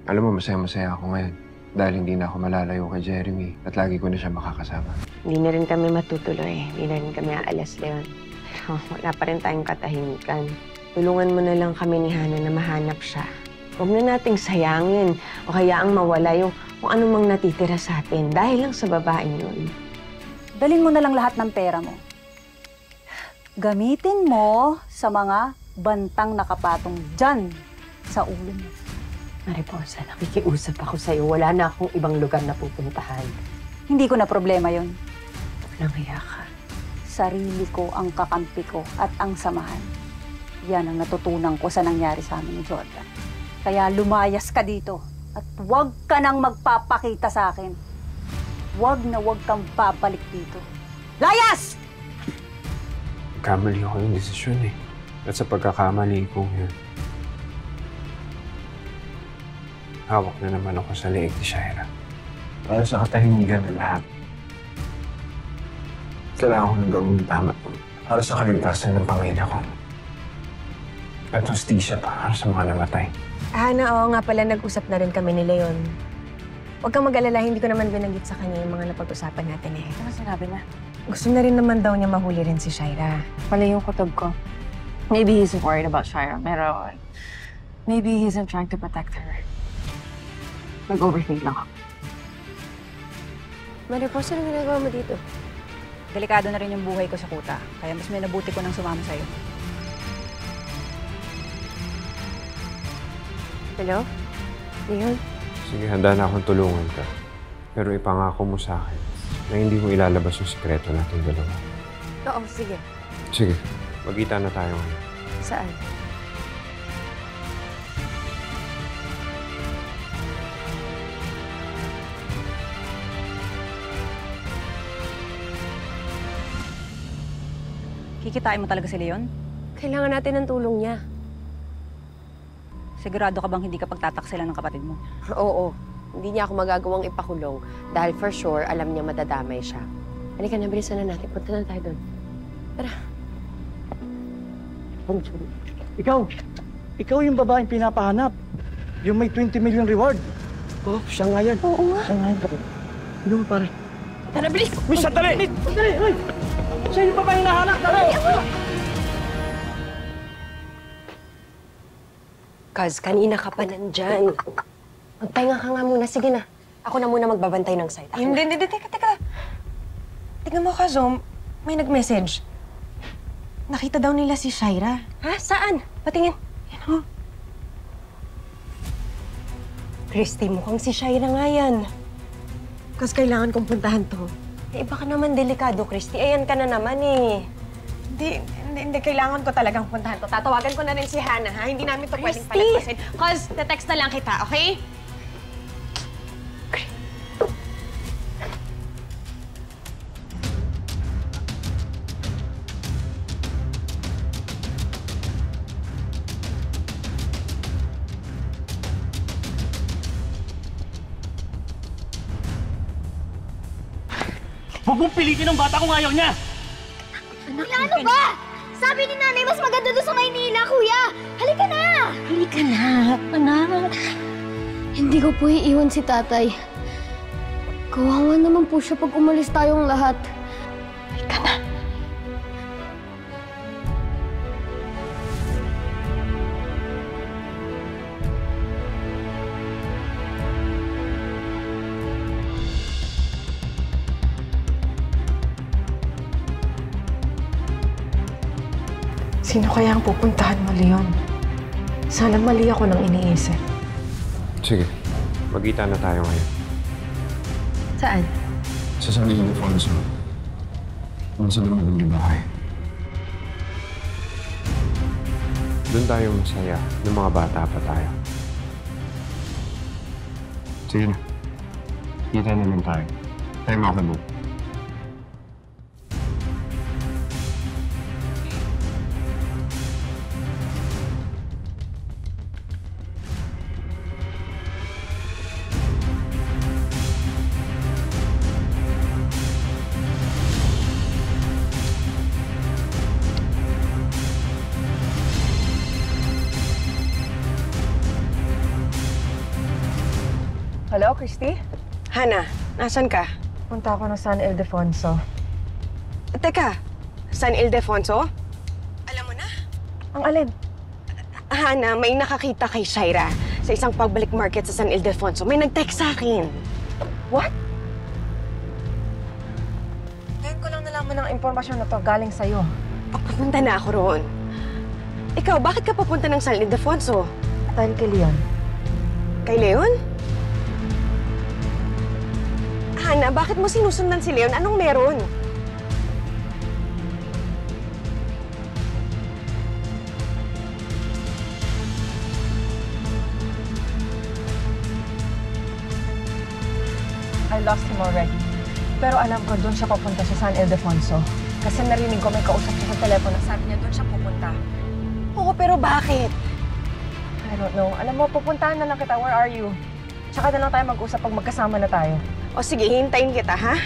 Alam mo, masaya-masaya ako ngayon. Dahil hindi na ako malalayo kay Jeremy at lagi ko na siya makakasama. Hindi na rin kami matutuloy. Hindi na rin kami aalas, Leon. Pero wala pa rin tayong katahimikan. Tulungan mo na lang kami ni Hana na mahanap siya. Huwag na nating sayangin o kaya ang mawala yung kung anumang natitira sa atin dahil lang sa babaeng yun. Dalhin mo na lang lahat ng pera mo. Gamitin mo sa mga bantang nakapatong dyan sa ulo mo. Mariposa, nakikiusap ako sa'yo. Wala na akong ibang lugar na pupuntahan. Hindi ko na problema yon. Walang hiya ka. Sarili ko ang kakampi ko at ang samahan. Yan ang natutunan ko sa nangyari sa amin ni Jordan. Kaya lumayas ka dito at huwag ka nang magpapakita sa akin. Huwag na huwag kang babalik dito. Layas! Kamali ako yung desisyon eh. At sa pagkakamali ko yun, hawak na naman ako sa leeg ni Shaira. Para sa katahimikan ng lahat. Kailangan ko ng gawin tama para sa kaligtasan ng pamilya ko. At hustisya para sa mga namatay. Hana, oo nga pala, nag-usap na rin kami ni Leon. Huwag kang mag-alala, hindi ko naman binanggit sa kanya yung mga napag-usapan natin eh. Ano sinabi na? Gusto na rin naman daw niya mahuli rin si Shaira. Pala yung kutob ko. Maybe he's worried about Shaira, pero maybe he's trying to protect her. Nag-overthink lang ako. Mariposa, ano ginagawa mo dito? Delikado na rin yung buhay ko sa kuta. Kaya mas may nabuti ko nang sumama sa'yo. Hello? Leon? Sige, handa na akong tulungan ka. Pero ipangako mo sa akin na hindi mo ilalabas yung sikreto natin dalawa. Oo, sige. Sige, magkita na tayo ngayon. Saan? Kikitain mo talaga si Leon? Kailangan natin ng tulong niya. Sigurado ka bang hindi ka pagtataksilan ng kapatid mo? Oo. Hindi niya ako magagawang ipakulong dahil for sure, alam niya madadamay siya. Halika na, bilisan na natin. Punta na tayo doon. Tara. Ikaw yung babaeng pinapahanap. Yung may 20 million reward. Oh, siya nga yan. Oo nga. Siya nga yan. Ano mo, pare? Tara, bilis! Miss, sandali! Sandali! Ay! Siya yung babaeng nahanap. Dali! Kaz, kanina ka pa nandyan. Magpahinga ka nga muna. Sige na. Ako na muna magbabantay ng site. Hindi. Teka. Tingnan mo, Kazom. May nag-message. Nakita daw nila si Shaira. Ha? Saan? Patingin. Yan o. Christy, mukhang si Shaira nga yan. Kasi kailangan kong puntahan to. Eh, baka naman delikado, Christy. Ayan ka na naman eh. Hindi. Kailangan ko talagang puntahan to. Tatawagan ko na rin si Hana, ha? Hindi namin to pwedeng Christy! palagpasin. Cause, te-text na lang kita, okay? Huwag mong pilitin ang bata kung ayaw niya! Kuya, ano ba? Sabi ni nanay, mas maganda doon sa Maynila, kuya! Halika na! Halika na, anak. Hindi ko po iiwan si tatay. Kawawa naman po siya pag umalis tayong lahat. Halika na. Sino kaya ang pupuntahan mo, Leon? Sana mali ako nang iniisip. Sige, magkita na tayo ngayon. Saan? Sa San Ildefonso. Nasa loob ng bahay. Doon tayo masaya ng mga bata pa tayo. Sige na. Kita naman tayo. Tayo makabuk. Christy? Hana, nasan ka? Punta ako ng San Ildefonso. Teka, San Ildefonso? Alam mo na? Ang alin? Hana, may nakakita kay Shaira sa isang public market sa San Ildefonso. May nag-text sa akin. What? Ngayon ko lang nalaman ng impormasyon na to galing sa'yo. Papunta na ako roon. Ikaw, bakit ka papunta ng San Ildefonso? Dahil kay Leon. Kay Leon? Hana, bakit mo sinusundan si Leon? Anong meron? I lost him already. Pero alam ko doon siya papunta sa San Ildefonso. Kasi narinig ko may kausap siya sa telepono. Sabi niya doon siya pupunta. Oo, pero bakit? I don't know. Alam mo, pupuntahan na lang kita. Where are you? Tsaka na lang tayo mag-usap pag magkasama na tayo. O sige, hintayin kita, ha?